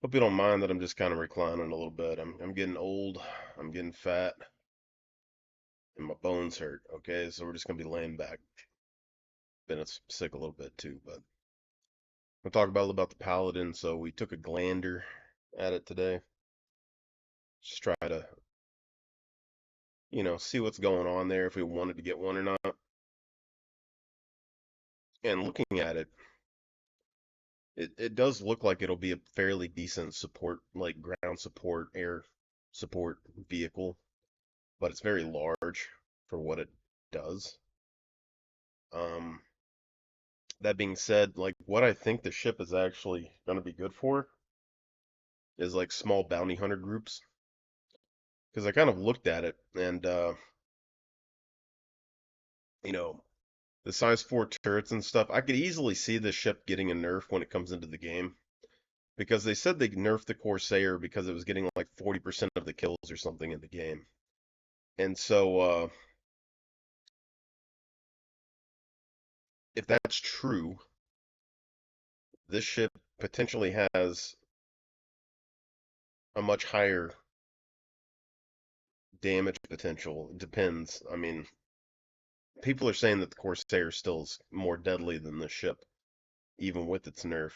Hope you don't mind that I'm just kind of reclining a little bit. I'm getting old, I'm getting fat, and my bones hurt. Okay, so we're just gonna be laying back. Been sick a little bit too, but we'll talk about a little about the paladin. So we took a glander at it today. Just try to, see what's going on there if we wanted to get one or not. And looking at it, it does look like it'll be a fairly decent support, like ground support, air support vehicle, but it's very large for what it does. Um, that being said, like what I think the ship is actually going to be good for is like small bounty hunter groups. Because I kind of looked at it and, you know, the size 4 turrets and stuff, I could easily see the ship getting a nerf when it comes into the game. Because they said they nerfed the Corsair because it was getting like 40% of the kills or something in the game. And so, if that's true, this ship potentially has a much higher damage potential. It depends. I mean, people are saying that the Corsair still is more deadly than the ship, even with its nerf.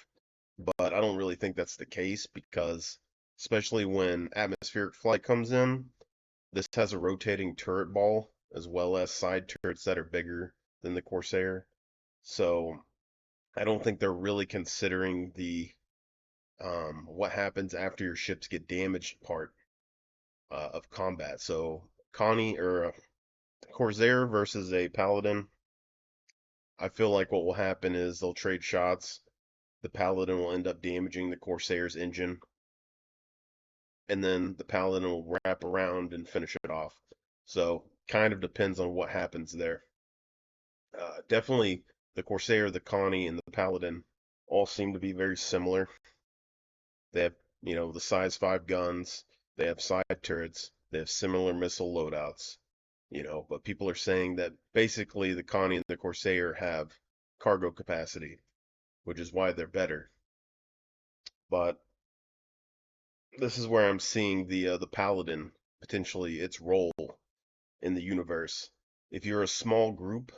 But I don't really think that's the case because, especially when atmospheric flight comes in, this has a rotating turret ball as well as side turrets that are bigger than the Corsair. So I don't think they're really considering the what happens after your ships get damaged part of combat. So Connie or Corsair versus a Paladin, I feel like what will happen is they'll trade shots. The Paladin will end up damaging the Corsair's engine, and then the Paladin will wrap around and finish it off. So kind of depends on what happens there. Definitely the Corsair, the Connie, and the Paladin all seem to be very similar. They have, the size 5 guns, they have side turrets, they have similar missile loadouts, but people are saying that basically the Connie and the Corsair have cargo capacity, which is why they're better. But this is where I'm seeing the Paladin potentially its role in the universe. If you're a small group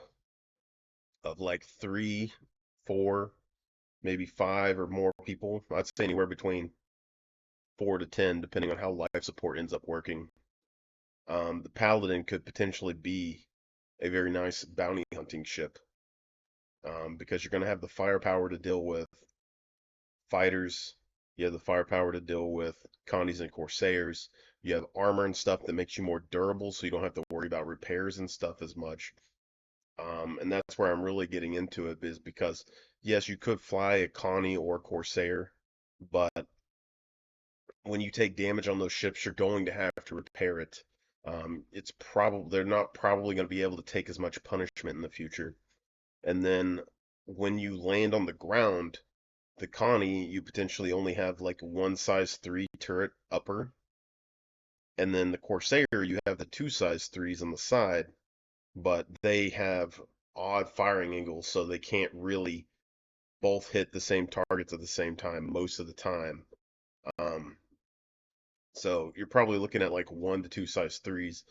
of like 3, 4, maybe 5 or more people, I'd say anywhere between 4 to 10, depending on how life support ends up working. The Paladin could potentially be a very nice bounty hunting ship because you're going to have the firepower to deal with fighters. You have the firepower to deal with Connies and Corsairs. You have armor and stuff that makes you more durable, so you don't have to worry about repairs and stuff as much. And that's where I'm really getting into it is because, yes, you could fly a Connie or Corsair, but when you take damage on those ships, you're going to have to repair it. It's probably they're not probably going to be able to take as much punishment in the future. And then when you land on the ground, the Connie, you potentially only have like one size 3 turret upper, and then the Corsair, you have the two size 3s on the side, but they have odd firing angles, so they can't really both hit the same targets at the same time most of the time. Um, so you're probably looking at like 1 to 2 size 3s.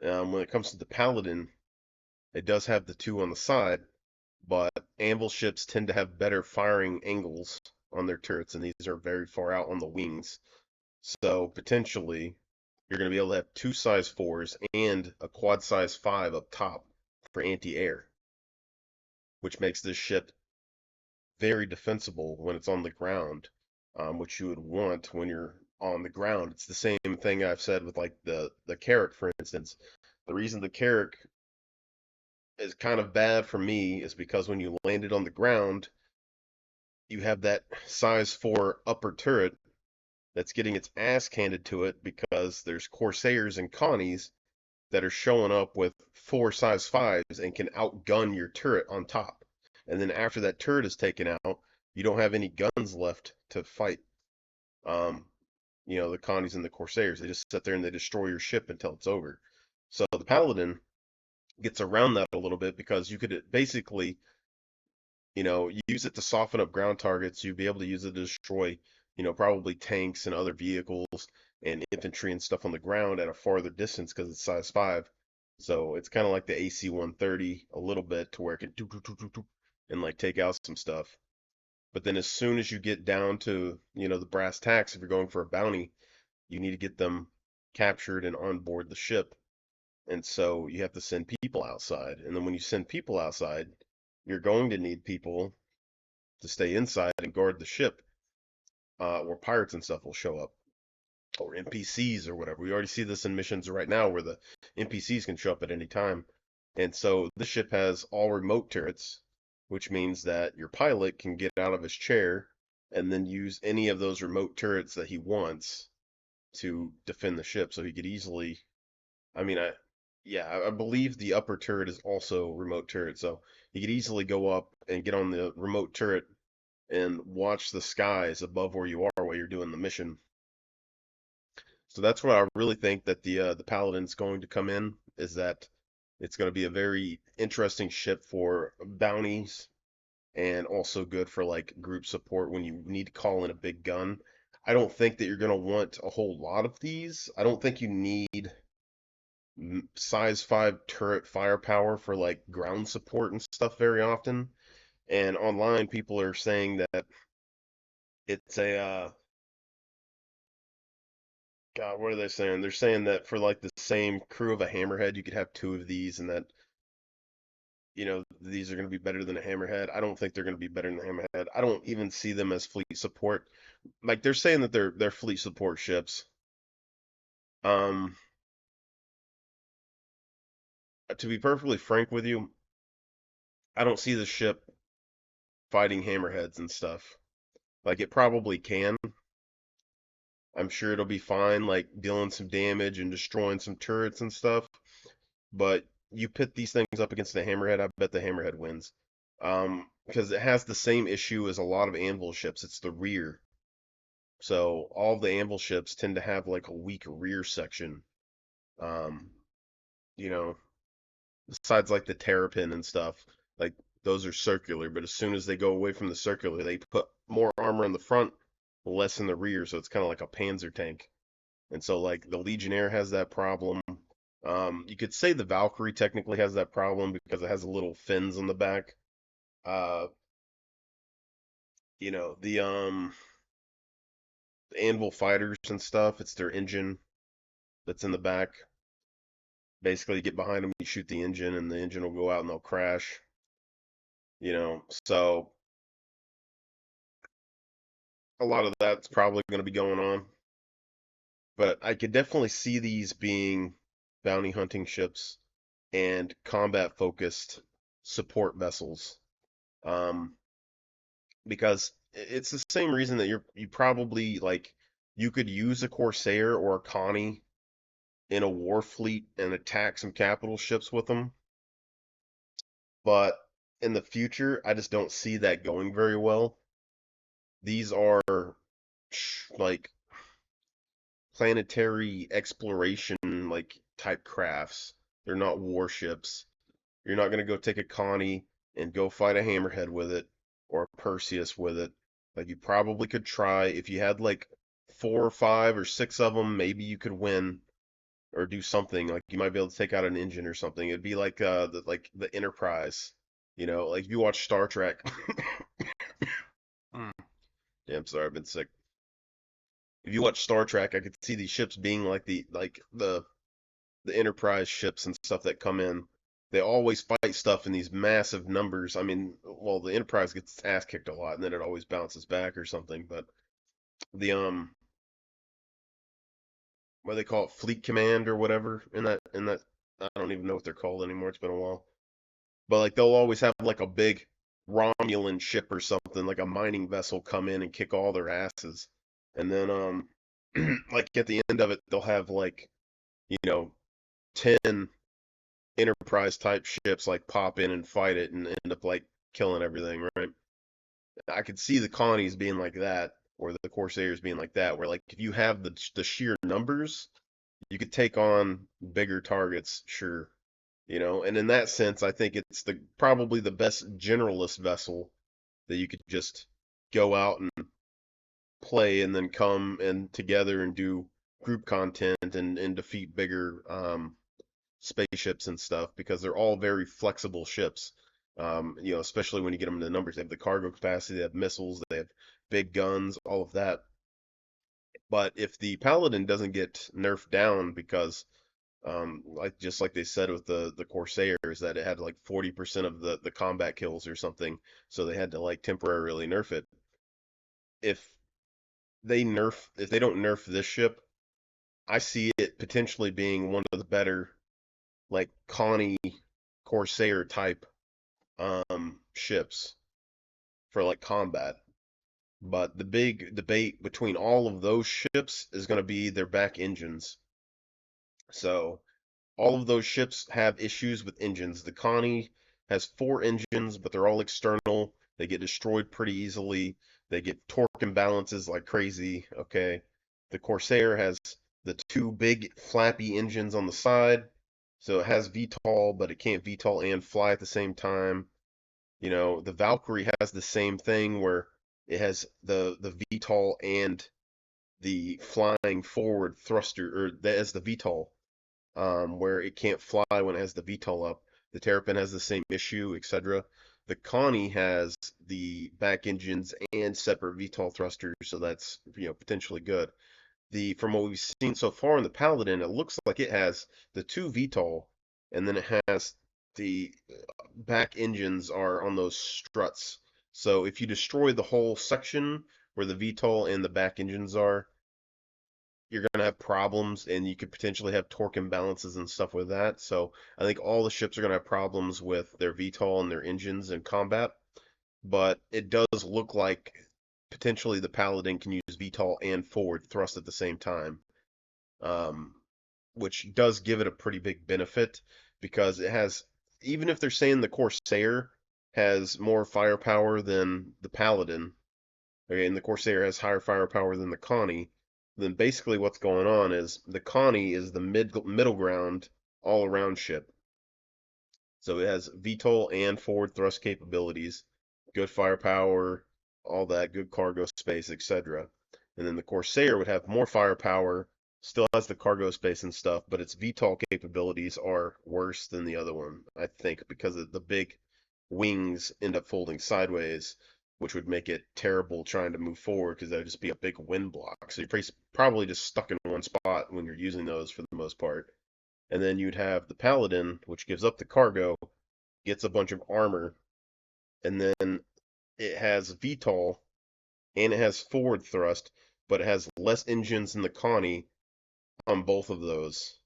When it comes to the Paladin, it does have the two on the side, but anvil ships tend to have better firing angles on their turrets, and these are very far out on the wings. So potentially, you're going to be able to have two size 4s and a quad size 5 up top for anti-air, which makes this ship very defensible when it's on the ground, which you would want when you're on the ground. It's the same thing I've said with like the Carrack, for instance. The reason the Carrack is kind of bad for me is because when you land it on the ground, you have that size 4 upper turret that's getting its ass handed to it because there's Corsairs and Connies that are showing up with 4 size 5s and can outgun your turret on top. And then after that turret is taken out, you don't have any guns left to fight. Um, the Connies and the Corsairs, they just sit there and they destroy your ship until it's over. So the Paladin gets around that a little bit because you could basically, use it to soften up ground targets. You'd be able to use it to destroy probably tanks and other vehicles and infantry and stuff on the ground at a farther distance because it's size 5. So it's kind of like the AC-130 a little bit to where it can and like take out some stuff. But then as soon as you get down to, the brass tacks, if you're going for a bounty, you need to get them captured and on board the ship. And so you have to send people outside. And then when you send people outside, you're going to need people to stay inside and guard the ship, or pirates and stuff will show up, or NPCs or whatever. We already see this in missions right now where the NPCs can show up at any time. And so this ship has all remote turrets, which means that your pilot can get out of his chair and then use any of those remote turrets that he wants to defend the ship. So he could easily, I mean, I believe the upper turret is also remote turret, so he could easily go up and get on the remote turret and watch the skies above where you are while you're doing the mission. So that's what I really think that the Paladin's going to come in, is that it's going to be a very interesting ship for bounties and also good for like group support when you need to call in a big gun. I don't think that you're going to want a whole lot of these. I don't think you need size 5 turret firepower for like ground support and stuff very often. And online people are saying that it's a God, what are they saying? They're saying that for like the same crew of a hammerhead, you could have 2 of these, and that these are going to be better than a hammerhead. I don't think they're going to be better than a hammerhead. I don't even see them as fleet support. Like they're saying that they're fleet support ships. Um, to be perfectly frank with you, I don't see the ship fighting hammerheads and stuff. Like it probably can. I'm sure it'll be fine, like dealing some damage and destroying some turrets and stuff. But you pit these things up against the hammerhead, I bet the hammerhead wins. Because it has the same issue as a lot of anvil ships. It's the rear. So all of the anvil ships tend to have like a weak rear section. Um, you know, besides like the terrapin and stuff, like those are circular, but as soon as they go away from the circular, they put more armor in the front, less in the rear, so it's kind of like a panzer tank. And so like the Legionnaire has that problem. You could say the Valkyrie technically has that problem because it has little fins on the back. Uh, the Anvil fighters and stuff, it's their engine that's in the back. Basically, you get behind them, you shoot the engine, and the engine will go out and they'll crash. So a lot of that's probably going to be going on. But I could definitely see these being bounty hunting ships and combat focused support vessels. Um, because it's the same reason that you probably like you could use a Corsair or a Connie in a war fleet and attack some capital ships with them. But in the future, I just don't see that going very well. These are like planetary exploration like type crafts. They're not warships. You're not gonna go take a Connie and go fight a hammerhead with it or a Perseus with it. Like you probably could try if you had like 4 or 5 or 6 of them, maybe you could win or do something. Like you might be able to take out an engine or something. It'd be like the Enterprise. Like if you watch Star Trek. Mm. Damn, sorry, I've been sick. If you watch Star Trek, I could see these ships being like the Enterprise ships and stuff that come in. They always fight stuff in these massive numbers. I mean, well, the Enterprise gets its ass kicked a lot, and then it always bounces back or something. But the what do they call it, Fleet Command or whatever in that I don't even know what they're called anymore. It's been a while. But like they'll always have like a big Romulan ship or something, like a mining vessel, come in and kick all their asses, and then like at the end of it, they'll have like you know 10 Enterprise type ships like pop in and fight it and end up like killing everything, right? I could see the Connies being like that, or the Corsairs being like that, where like if you have the sheer numbers, you could take on bigger targets, sure. And in that sense, I think it's the probably the best generalist vessel that you could just go out and play and then come and together and do group content and defeat bigger spaceships and stuff because they're all very flexible ships. Especially when you get them to numbers, they have the cargo capacity, they have missiles, they have big guns, all of that. But if the paladin doesn't get nerfed down because like just like they said with the Corsairs that it had like 40% of the combat kills or something, so they had to like temporarily nerf it. If if they don't nerf this ship, I see it potentially being one of the better like Connie Corsair type ships for like combat. But the big debate between all of those ships is going to be their back engines. So all of those ships have issues with engines. The Connie has four engines, but they're all external. They get destroyed pretty easily. They get torque imbalances like crazy. Okay. The Corsair has the two big flappy engines on the side. So it has VTOL, but it can't VTOL and fly at the same time. The Valkyrie has the same thing where it has the VTOL and the flying forward thruster, or that is the VTOL, where it can't fly when it has the VTOL up. The Terrapin has the same issue, etc. The Connie has the back engines and separate VTOL thrusters, so that's potentially good. From what we've seen so far in the Paladin, it looks like it has the two VTOL, and then it has the back engines are on those struts. So if you destroy the whole section where the VTOL and the back engines are, you're going to have problems and you could potentially have torque imbalances and stuff with that. So I think all the ships are going to have problems with their VTOL and their engines in combat. But it does look like potentially the Paladin can use VTOL and forward thrust at the same time, um, which does give it a pretty big benefit because it has, even if they're saying the Corsair has more firepower than the Paladin, okay, and the Corsair has higher firepower than the Connie, then basically what's going on is the Connie is the middle ground all around ship. So it has VTOL and forward thrust capabilities, good firepower, all that, good cargo space, etc. And then the Corsair would have more firepower, still has the cargo space and stuff, but its VTOL capabilities are worse than the other one, I think, because of the big wings end up folding sideways, which would make it terrible trying to move forward because that would just be a big wind block. So you're probably just stuck in one spot when you're using those for the most part. And then you'd have the Paladin, which gives up the cargo, gets a bunch of armor, and then it has VTOL and it has forward thrust, but it has less engines than the Connie on both of those.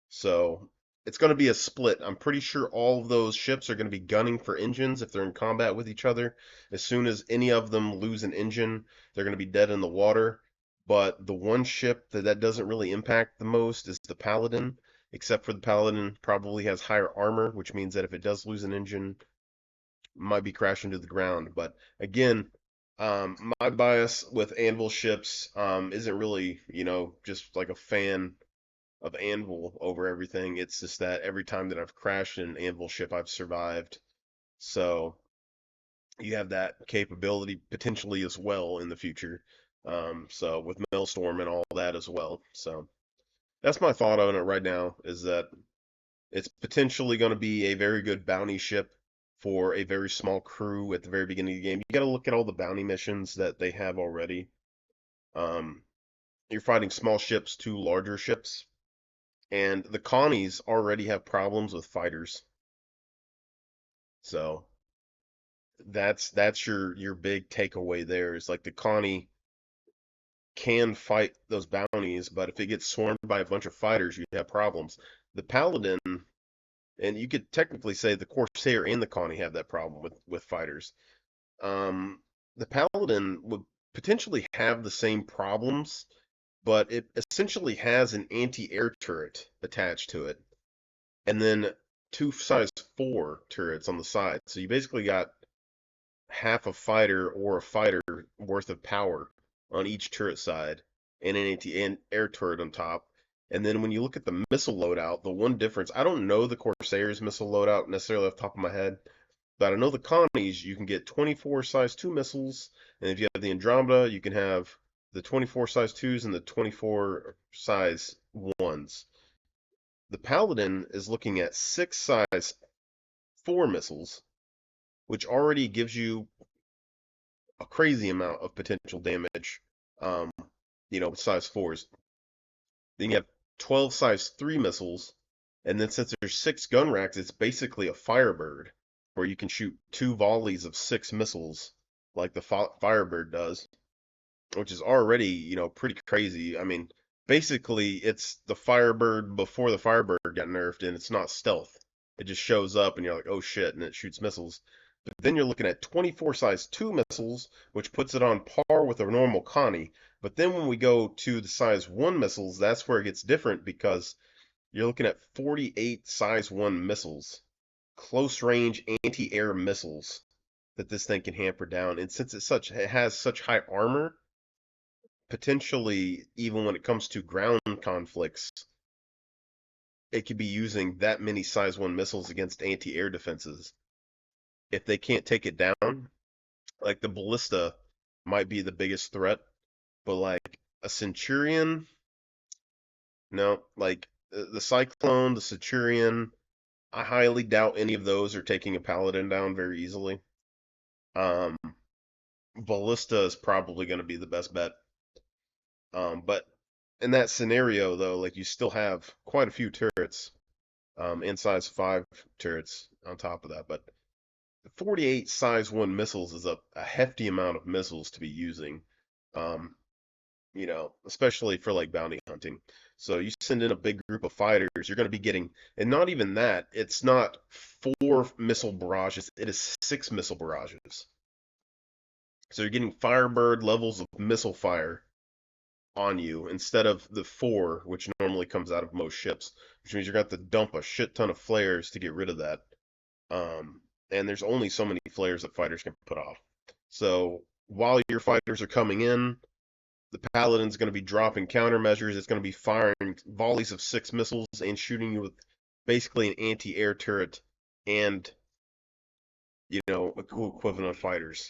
So it's going to be a split. I'm pretty sure all of those ships are going to be gunning for engines if they're in combat with each other. As soon as any of them lose an engine, they're going to be dead in the water. But the one ship that doesn't really impact the most is the Paladin, except for the Paladin probably has higher armor, which means that if it does lose an engine, it might be crashing to the ground. But again, my bias with Anvil ships isn't really, just like a fan of Anvil over everything. It's just that every time that I've crashed in an Anvil ship, I've survived. So you have that capability potentially as well in the future. So with Maelstrom and all that as well. So that's my thought on it right now is that it's potentially going to be a very good bounty ship for a very small crew at the very beginning of the game. You got to look at all the bounty missions that they have already. Um, you're fighting small ships to larger ships, and the Connies already have problems with fighters. So that's your big takeaway there is like the Connie can fight those bounties, but if it gets swarmed by a bunch of fighters, you have problems. The Paladin, and you could technically say the Corsair and the Connie have that problem with fighters. Um, the Paladin would potentially have the same problems, but it essentially has an anti-air turret attached to it, and then two size 4 turrets on the side. So you basically got half a fighter or a fighter worth of power on each turret side, and an anti-air turret on top. And then when you look at the missile loadout, the one difference, I don't know the Corsair's missile loadout necessarily off the top of my head, but I know the Connies, you can get 24 size 2 missiles, and if you have the Andromeda, you can have the 24 size 2s and the 24 size 1s. The paladin is looking at 6 size 4 missiles, which already gives you a crazy amount of potential damage. Um, with size 4s. Then you have 12 size 3 missiles, and then since there's 6 gun racks, it's basically a Firebird, where you can shoot 2 volleys of 6 missiles, like the Firebird does, which is already, pretty crazy. I mean, basically, it's the Firebird before the Firebird got nerfed, and it's not stealth. It just shows up, and you're like, oh shit, and it shoots missiles. But then you're looking at 24 size 2 missiles, which puts it on par with a normal Connie. But then when we go to the size 1 missiles, that's where it gets different because you're looking at 48 size 1 missiles, close range anti-air missiles that this thing can hamper down. And since it has such high armor, potentially even when it comes to ground conflicts, it could be using that many size 1 missiles against anti-air defenses. If they can't take it down, like the ballista might be the biggest threat, but like a Centurion, no, like the Cyclone, the Centurion, I highly doubt any of those are taking a Paladin down very easily. Um, Ballista is probably going to be the best bet. But in that scenario, though, like you still have quite a few turrets, and size 5 turrets on top of that. But 48 size 1 missiles is a hefty amount of missiles to be using. Um, especially for like bounty hunting. So you send in a big group of fighters, you're going to be getting, and not even that, it's not 4 missile barrages, it is 6 missile barrages. So you're getting Firebird levels of missile fire on you instead of the 4, which normally comes out of most ships, which means you're going to have to dump a shit ton of flares to get rid of that. And there's only so many flares that fighters can put off. So while your fighters are coming in, the Paladin's going to be dropping countermeasures. It's going to be firing volleys of 6 missiles and shooting you with basically an anti-air turret and, equivalent of fighters.